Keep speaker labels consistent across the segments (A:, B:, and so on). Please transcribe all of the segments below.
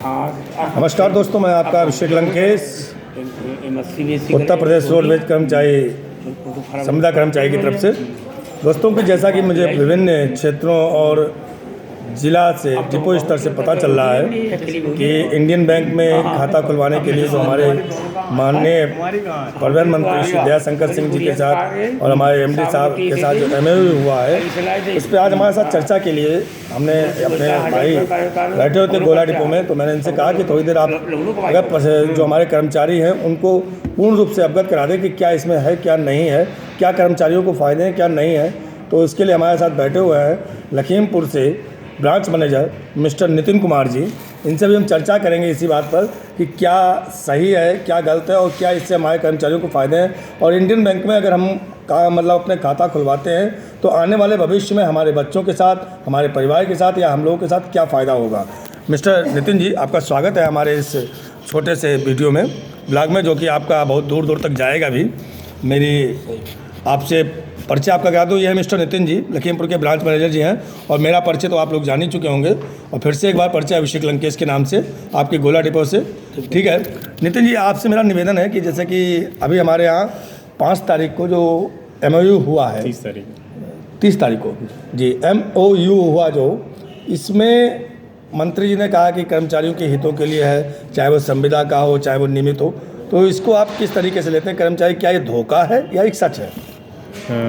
A: नमस्कार दोस्तों, मैं आपका अभिषेक लंकेश, उत्तर प्रदेश रोडवेज कर्मचारी संविदा कर्मचारी की तरफ से। दोस्तों कि जैसा कि मुझे विभिन्न क्षेत्रों और ज़िला से डिपो स्तर से पता चल रहा है कि इंडियन बैंक में खाता खुलवाने के लिए जो हमारे माननीय प्रधानमंत्री श्री दयाशंकर सिंह जी के साथ और हमारे एमडी साहब के साथ जो MOU हुआ है, इस पर आज हमारे साथ चर्चा के लिए हमने अपने भाई बैठे होते गोला डिपो में, तो मैंने इनसे कहा कि थोड़ी देर आप अगर जो हमारे कर्मचारी हैं उनको पूर्ण रूप से अवगत करा दें कि क्या इसमें है, क्या नहीं है, क्या कर्मचारियों को फ़ायदे हैं, क्या नहीं है। तो इसके लिए हमारे साथ बैठे हुए हैं लखीमपुर से branch manager mister Nitin Kumar ji. इनसे भी हम चर्चा करेंगे इसी बात पर कि क्या सही है, क्या गलत है और क्या इससे हमारे कर्मचारियों को फ़ायदे हैं, और इंडियन बैंक में अगर हम अपने खाता खुलवाते हैं तो आने वाले भविष्य में हमारे बच्चों के साथ, हमारे परिवार के साथ या हम लोगों के साथ क्या फ़ायदा होगा। मिस्टर नितिन जी, आपका स्वागत है हमारे इस छोटे से वीडियो में, ब्लॉग में, जो कि आपका बहुत दूर दूर तक जाएगा भी। मेरी आपसे परिचय आपका करा दूँ, यह है मिस्टर नितिन जी, लखीमपुर के ब्रांच मैनेजर जी हैं, और मेरा परिचय तो आप लोग जान ही चुके होंगे, और फिर से एक बार परिचय अभिषेक लंकेश के नाम से, आपके गोला डिपो से। ठीक है नितिन जी, आपसे मेरा निवेदन है कि जैसे कि अभी हमारे यहाँ 5 तारीख को जो MOU हुआ है, 30 तारीख को जी MOU हुआ, जो इसमें मंत्री जी ने कहा कि कर्मचारियों के हितों के लिए है, चाहे वो संविदा का हो, चाहे वो नियमित हो, तो इसको आप किस तरीके से लेते हैं कर्मचारी? क्या ये धोखा है या एक सच है?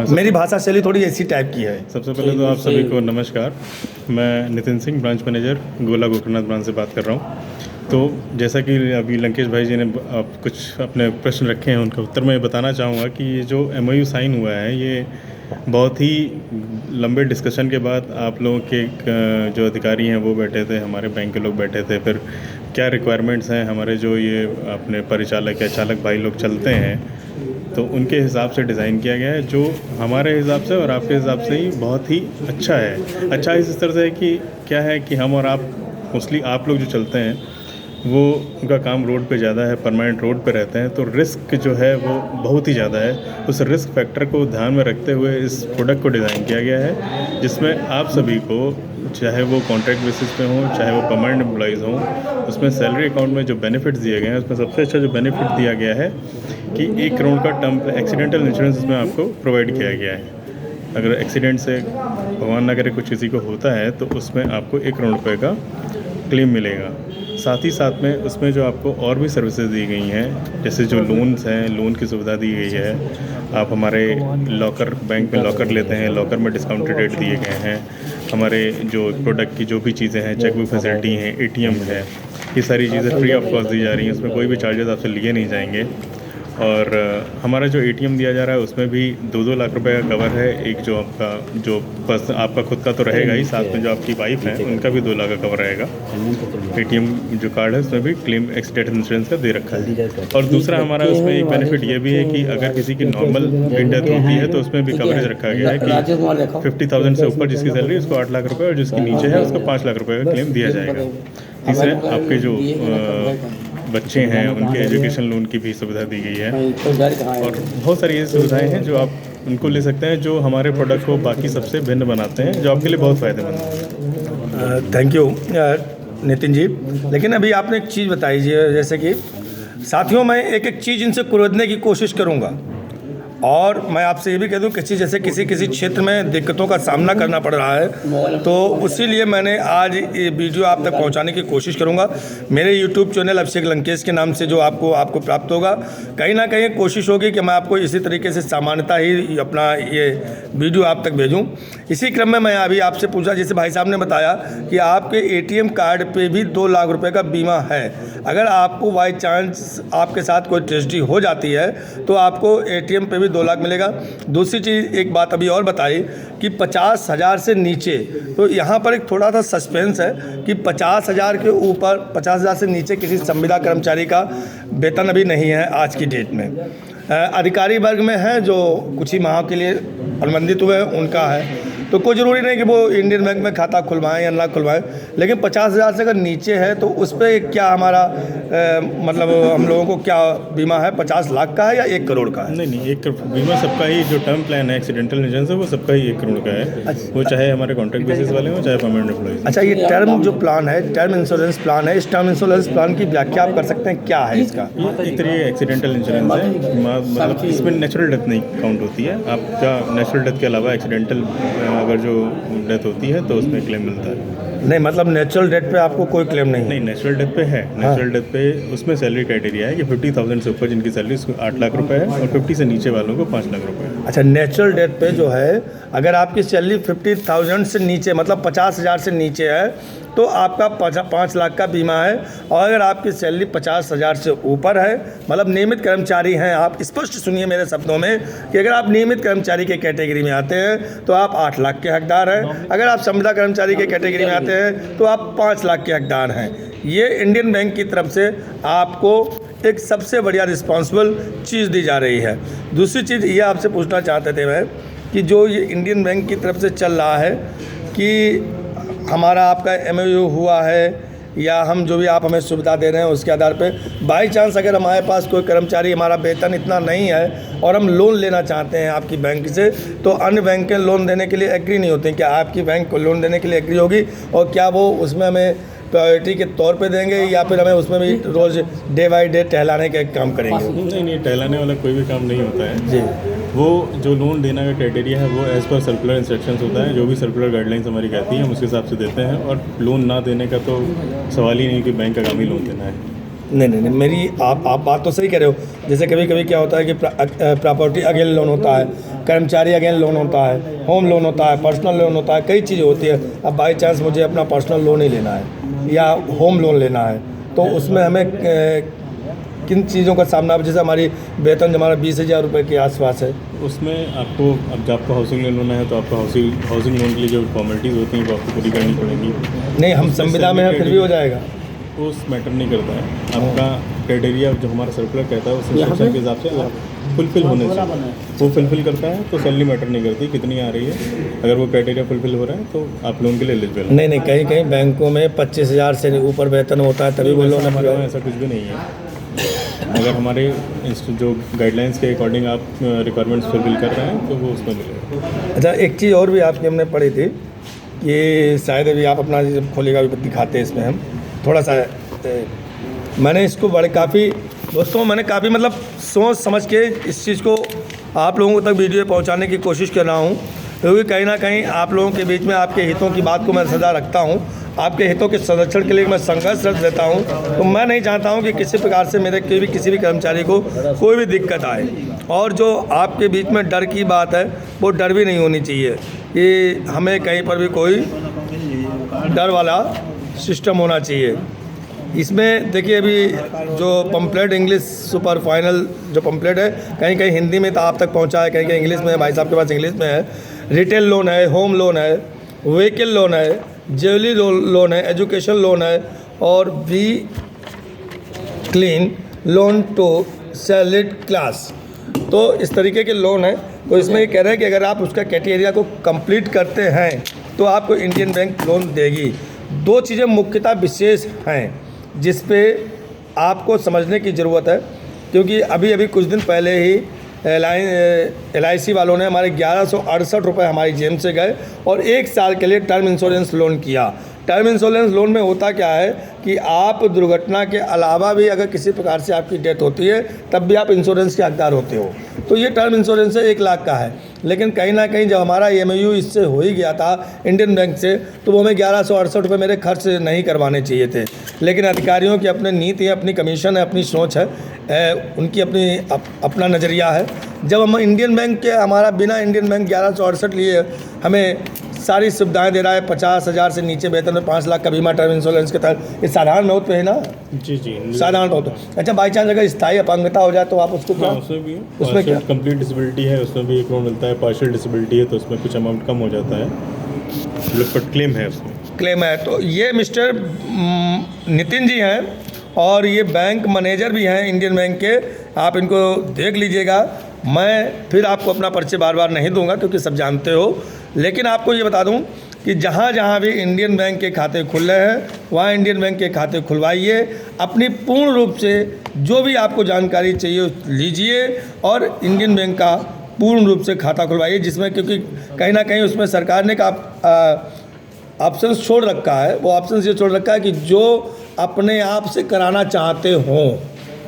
A: मेरी भाषा शैली थोड़ी ऐसी टाइप की है।
B: सबसे पहले तो आप सभी को नमस्कार। मैं नितिन सिंह, ब्रांच मैनेजर गोला गोकर्णनाथ ब्रांच से बात कर रहा हूँ। तो जैसा कि अभी लंकेश भाई जी ने कुछ अपने प्रश्न रखे हैं, उनका उत्तर मैं बताना चाहूँगा कि ये जो MOU साइन हुआ है, ये बहुत ही लंबे डिस्कशन के बाद आप लोगों के जो अधिकारी हैं वो बैठे थे, हमारे बैंक के लोग बैठे थे, फिर क्या रिक्वायरमेंट्स हैं हमारे जो ये अपने परिचालक या चालक भाई लोग चलते हैं, तो उनके हिसाब से डिज़ाइन किया गया है, जो हमारे हिसाब से और आपके हिसाब से ही बहुत ही अच्छा है। अच्छा इस तरह से है कि क्या है कि हम और आप, मोस्टली आप लोग जो चलते हैं, वो उनका काम रोड पे ज़्यादा है, परमानेंट रोड पे रहते हैं, तो रिस्क जो है वो बहुत ही ज़्यादा है। उस रिस्क फैक्टर को ध्यान में रखते हुए इस प्रोडक्ट को डिज़ाइन किया गया है, जिसमें आप सभी को, चाहे वो कॉन्ट्रैक्ट बेसिस पे हों, चाहे वो परमानेंट एम्प्लॉइज़ हों, उसमें सैलरी अकाउंट में जो बेनिफिट्स दिए गए हैं, उसमें सबसे अच्छा जो बेनिफिट दिया गया है कि 1 करोड़ का टर्म एक्सीडेंटल इंश्योरेंस इसमें आपको प्रोवाइड किया गया है। अगर एक्सीडेंट से भगवान ना करे कुछ किसी को होता है, तो उसमें आपको 1 करोड़ रुपये का क्लेम मिलेगा। साथ ही साथ में उसमें जो आपको और भी सर्विसेज दी गई हैं, जैसे जो लोन्स हैं, लोन की सुविधा दी गई है। आप हमारे लॉकर, बैंक में लॉकर लेते हैं, लॉकर में डिस्काउंटेड रेट दिए गए हैं। हमारे जो प्रोडक्ट की जो भी चीज़ें हैं, चेकबुक फैसिलिटी हैं, ATM है, ये सारी चीज़ें फ्री ऑफ कॉस्ट दी जा रही हैं, उसमें कोई भी चार्जेस आपसे लिए नहीं जाएंगे। और हमारा जो ATM दिया जा रहा है, उसमें भी 2-2 लाख रुपए का कवर है। एक जो आपका खुद का तो रहेगा ही, साथ में जो आपकी वाइफ है उनका भी 2 लाख का कवर रहेगा। ATM जो कार्ड है उसमें भी क्लेम एक्सीडेंटल इंश्योरेंस का दे रखा है। और दूसरा हमारा उसमें एक बेनिफिट ये भी है कि अगर किसी की नॉर्मल डेथ होती है तो उसमें भी कवरेज रखा गया है कि 50,000 से ऊपर जिसकी सैलरी, उसको 8 लाख रुपये, और जिसकी नीचे है उसको 5 लाख रुपये का क्लेम दिया जाएगा। तीसरे आपके जो बच्चे हैं उनके एजुकेशन लोन की भी सुविधा दी गई है, और बहुत सारी ऐसी सुविधाएं हैं जो आप उनको ले सकते हैं, जो हमारे प्रोडक्ट को बाकी सबसे भिन्न बनाते हैं, जो आपके लिए बहुत फ़ायदेमंद है।
A: Thank you Nitin ji. लेकिन अभी आपने एक चीज़ बताई जी, जैसे कि साथियों, मैं एक एक चीज़ इनसे कुरेदने की कोशिश करूँगा, और मैं आपसे ये भी कह दूं कि जैसे किसी क्षेत्र में दिक्कतों का सामना करना पड़ रहा है, तो उसीलिए मैंने आज ये वीडियो आप तक पहुंचाने की कोशिश करूंगा। मेरे YouTube चैनल अभिषेक लंकेश के नाम से जो आपको प्राप्त होगा, कहीं ना कहीं कोशिश होगी कि मैं आपको इसी तरीके से सामान्यता ही अपना ये वीडियो आप तक भेजूं। इसी क्रम में मैं अभी आपसे पूछा, जैसे भाई साहब ने बताया कि आपके ATM कार्ड पर भी 2 लाख रुपये का बीमा है। अगर आपको बाई चांस आपके साथ कोई ट्रेजेडी हो जाती है तो आपको ATM पे भी 2 लाख मिलेगा। दूसरी चीज़, एक बात अभी और बताई कि 50,000 से नीचे, तो यहाँ पर एक थोड़ा सा सस्पेंस है कि 50,000 के ऊपर, 50,000 से नीचे किसी संविदा कर्मचारी का वेतन अभी नहीं है आज की डेट में। अधिकारी वर्ग में है जो कुछ ही माह के लिए अनुबंधित हुए हैं, उनका है। तो कोई ज़रूरी नहीं कि वो इंडियन बैंक में खाता खुलवाएं या ना खुलवाएं, लेकिन 50,000 से अगर नीचे है तो उस पर क्या हमारा मतलब हम लोगों को क्या बीमा है, 50 लाख का है या 1 करोड़ का है?
B: नहीं, 1 करोड़ बीमा सबका ही, जो टर्म प्लान है एक्सीडेंटल इंश्योरेंस है वो सबका ही 1 करोड़ का है। वो चाहे हमारे कॉन्ट्रैक्ट बेसिस वाले हों चाहे परमानेंट एम्प्लॉइज।
A: अच्छा, ये टर्म जो प्लान है, टर्म इंश्योरेंस प्लान है, इस टर्म इंश्योरेंस प्लान की व्याख्या आप कर सकते हैं, क्या है इसका?
B: ये एक तरीके एक्सीडेंटल इंश्योरेंस है, मतलब इसमें नेचुरल डेथ नहीं काउंट होती है। आपका नेचुरल डेथ के अलावा एक्सीडेंटल अगर जो डेथ होती है तो उसमें क्लेम मिलता है।
A: नहीं, मतलब नेचुरल डेथ पे आपको कोई क्लेम नहीं?
B: नहीं, नेचुरल डेथ पे है। नेचुरल डेथ पे उसमें सैलरी क्राइटेरिया है कि 50,000 से ऊपर जिनकी सैलरी 8 लाख रुपए है और 50 से नीचे वालों को 5 लाख रुपए है।
A: अच्छा, नेचुरल डेथ पे जो है अगर आपकी सैलरी 50,000 से नीचे मतलब 50,000 से नीचे है तो आपका 5 लाख का बीमा है, और अगर आपकी सैलरी 50,000 से ऊपर है, मतलब नियमित कर्मचारी हैं आप, स्पष्ट सुनिए मेरे शब्दों में कि अगर आप नियमित कर्मचारी के कैटेगरी में आते हैं तो आप 8 लाख के हकदार हैं, अगर आप संविदा कर्मचारी के कैटेगरी में आते हैं तो आप 5 लाख के हकदार हैं। ये इंडियन बैंक की तरफ से आपको एक सबसे बढ़िया रिस्पॉन्सिबल चीज़ दी जा रही है। दूसरी चीज़ ये आपसे पूछना चाहते थे मैं कि जो ये इंडियन बैंक की तरफ से चल रहा है कि हमारा आपका MOU हुआ है या हम जो भी आप हमें सुविधा दे रहे हैं उसके आधार पे बाई चांस अगर हमारे पास कोई कर्मचारी, हमारा वेतन इतना नहीं है और हम लोन लेना चाहते हैं आपकी बैंक से, तो अन्य बैंक के लोन देने के लिए एग्री नहीं होते हैं, क्या आपकी बैंक को लोन देने के लिए एग्री होगी? और क्या वो उसमें हमें प्रायोरिटी के तौर पे देंगे या फिर हमें उसमें भी रोज़ डे बाई डे टहलाने का काम करेंगे?
B: नहीं, टहलाने वाला कोई भी काम नहीं होता है
A: जी।
B: वो जो लोन देने का क्राइटेरिया है वो एज़ पर सर्कुलर इंस्ट्रक्शंस होता है, जो भी सर्कुलर गाइडलाइंस हमारी कहती हैं हम उसके हिसाब से देते हैं। और लोन ना देने का तो सवाल ही नहीं कि बैंक आगामी लोन देना है।
A: नहीं, मेरी आप बात तो सही कह रहे हो। जैसे कभी कभी क्या होता है कि प्रॉपर्टी अगेन लोन होता है, कर्मचारी अगेन लोन होता है, होम लोन होता है, पर्सनल लोन होता है, कई चीज़ें होती है। अब बाई चांस मुझे अपना पर्सनल लोन ही लेना है या होम लोन लेना है तो उसमें हमें किन चीज़ों का सामना, जैसे हमारी वेतन हमारा 20,000 रुपये के आसपास है,
B: उसमें आपको, अब जब आपको हाउसिंग लोन लेना है तो आपको हाउसिंग लोन के लिए जो फॉर्मेलिटीज़ होती हैं वो आपको पूरी करनी पड़ेगी।
A: नहीं, हम संविदा में हैं फिर भी हो जाएगा?
B: उस मैटर नहीं करता है। आपका क्राइटेरिया जो हमारा सर्कुलर कहता है उस इंस्ट्रक्शन के हिसाब से आप फुलफिल होने चाहिए, वो फुलफिल करता है तो सैलरी मैटर नहीं करती कितनी आ रही है। अगर वो क्राइटेरिया फुलफिल हो रहा है तो आप लोन के लिए एलिजिबल।
A: नहीं, कहीं बैंकों में 25,000 से ऊपर वेतन होता है तभी वो लोन।
B: हमारे यहाँ ऐसा कुछ भी नहीं है। अगर हमारे जो गाइडलाइंस के अकॉर्डिंग आप रिक्वायरमेंट्स फुलफिल कर रहे हैं तो वो उसमें मिलेगा।
A: अच्छा, एक चीज़ और भी आपकी हमने पढ़ी थी कि शायद अभी आप अपना जब खोलेगा भी दिखाते हैं इसमें हम थोड़ा सा, मैंने इसको बड़े काफ़ी दोस्तों मैंने काफ़ी मतलब सोच समझ के इस चीज़ को आप लोगों तक वीडियो पहुंचाने की कोशिश कर रहा हूं, क्योंकि कहीं ना कहीं आप लोगों के बीच में आपके हितों की बात को मैं सदा रखता हूं, आपके हितों के संरक्षण के लिए मैं संघर्षरत रहता हूं। तो मैं नहीं चाहता हूं कि किसी प्रकार से मेरे किसी भी कर्मचारी को कोई भी दिक्कत आए। और जो आपके बीच में डर की बात है वो डर भी नहीं होनी चाहिए कि हमें कहीं पर भी कोई डर वाला सिस्टम होना चाहिए। इसमें देखिए अभी जो पंपलेट इंग्लिश सुपर फाइनल जो पंपलेट है कहीं कहीं हिंदी में तो आप तक पहुंचा है, कहीं कहीं इंग्लिश में है, भाई साहब के पास इंग्लिश में है। रिटेल लोन है, होम लोन है, व्हीकल लोन है, ज्वेलरी लोन है, एजुकेशन लोन है और we clean loan to salaried class. तो इस तरीके के लोन है। तो इसमें ये कह रहे हैं कि अगर आप उसका क्राइटेरिया को कंप्लीट करते हैं तो आपको इंडियन बैंक लोन देगी। दो चीज़ें मुख्यतः विशेष हैं जिस पे आपको समझने की ज़रूरत है, क्योंकि अभी कुछ दिन पहले ही LIC वालों ने हमारे 1168 रुपये हमारी जेब से गए और 1 साल के लिए टर्म इंश्योरेंस लोन किया। टर्म इंश्योरेंस लोन में होता क्या है कि आप दुर्घटना के अलावा भी अगर किसी प्रकार से आपकी डेथ होती है तब भी आप इंश्योरेंस के हकदार होते हो। तो ये टर्म इंश्योरेंस 1 लाख का है, लेकिन कहीं ना कहीं जब हमारा MOU इससे हो ही गया था इंडियन बैंक से तो वो हमें 1168 रुपये मेरे खर्च नहीं करवाने चाहिए थे। लेकिन अधिकारियों की अपनी नीति है, अपनी कमीशन है, अपनी सोच है, उनकी अपना नज़रिया है। जब हम इंडियन बैंक के हमारा बिना इंडियन बैंक 1168 लिए हमें सारी सुविधाएं दे रहा है, 50,000 से नीचे वेतन में 5 लाख का बीमा टर्म इंश्योरेंस के तहत, ये साधारण मौत पे है ना?
B: जी,
A: साधारण मौत। अच्छा, बाई चांस अगर स्थायी अपंगता हो जाए तो आप उसको क्या?
B: उसमें क्या कंप्लीट डिसेबिलिटी है उसमें भी 1 करोड़ मिलता है, पार्शियल डिसेबिलिटी है तो उसमें कुछ अमाउंट कम हो जाता है, बट क्लेम है उसमें।
A: क्लेम है। तो ये मिस्टर नितिन जी हैं और ये बैंक मैनेजर भी हैं इंडियन बैंक के, आप इनको देख लीजिएगा। मैं फिर आपको अपना परिचय बार बार नहीं दूंगा क्योंकि सब जानते हो, लेकिन आपको ये बता दूं कि जहाँ जहाँ भी इंडियन बैंक के खाते खुल रहे हैं वहाँ इंडियन बैंक के खाते खुलवाइए, अपनी पूर्ण रूप से जो भी आपको जानकारी चाहिए लीजिए और इंडियन बैंक का पूर्ण रूप से खाता खुलवाइए, जिसमें क्योंकि कहीं ना कहीं उसमें सरकार ने का ऑप्शन छोड़ रखा है। वो ऑप्शन ये छोड़ रखा है कि जो अपने आप से कराना चाहते हों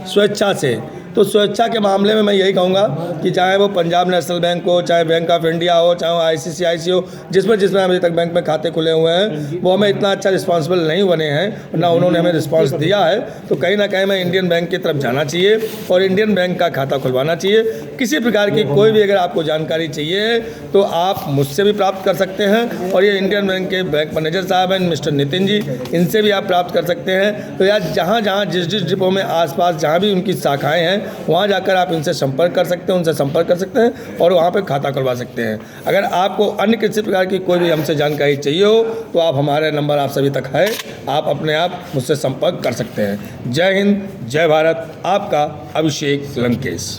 A: स्वेच्छा से, तो स्वेच्छा के मामले में मैं यही कहूँगा कि चाहे वो पंजाब नेशनल बैंक हो, चाहे बैंक ऑफ इंडिया हो, चाहे वो ICICI हो, जिसमें अभी तक बैंक में खाते खुले हुए हैं, वो हमें इतना अच्छा रिस्पॉन्सिबल नहीं बने हैं, ना उन्होंने हमें रिस्पॉन्स दिया है। तो कहीं ना कहीं मैं इंडियन बैंक की तरफ जाना चाहिए और इंडियन बैंक का खाता खुलवाना चाहिए। किसी प्रकार की कोई भी अगर आपको जानकारी चाहिए तो आप मुझसे भी प्राप्त कर सकते हैं, और ये इंडियन बैंक के बैंक मैनेजर साहब हैं मिस्टर नितिन जी, इनसे भी आप प्राप्त कर सकते हैं। तो यार जहाँ जहाँ जिस डिपो में आसपास जहाँ भी उनकी शाखाएं हैं वहाँ जाकर आप इनसे संपर्क कर सकते हैं, उनसे संपर्क कर सकते हैं और वहाँ पे खाता खुलवा सकते हैं। अगर आपको अन्य किसी प्रकार की कोई भी हमसे जानकारी चाहिए हो तो आप हमारे नंबर आप सभी तक है, आप अपने आप मुझसे संपर्क कर सकते हैं। जय हिंद, जय भारत, आपका अभिषेक लंकेश।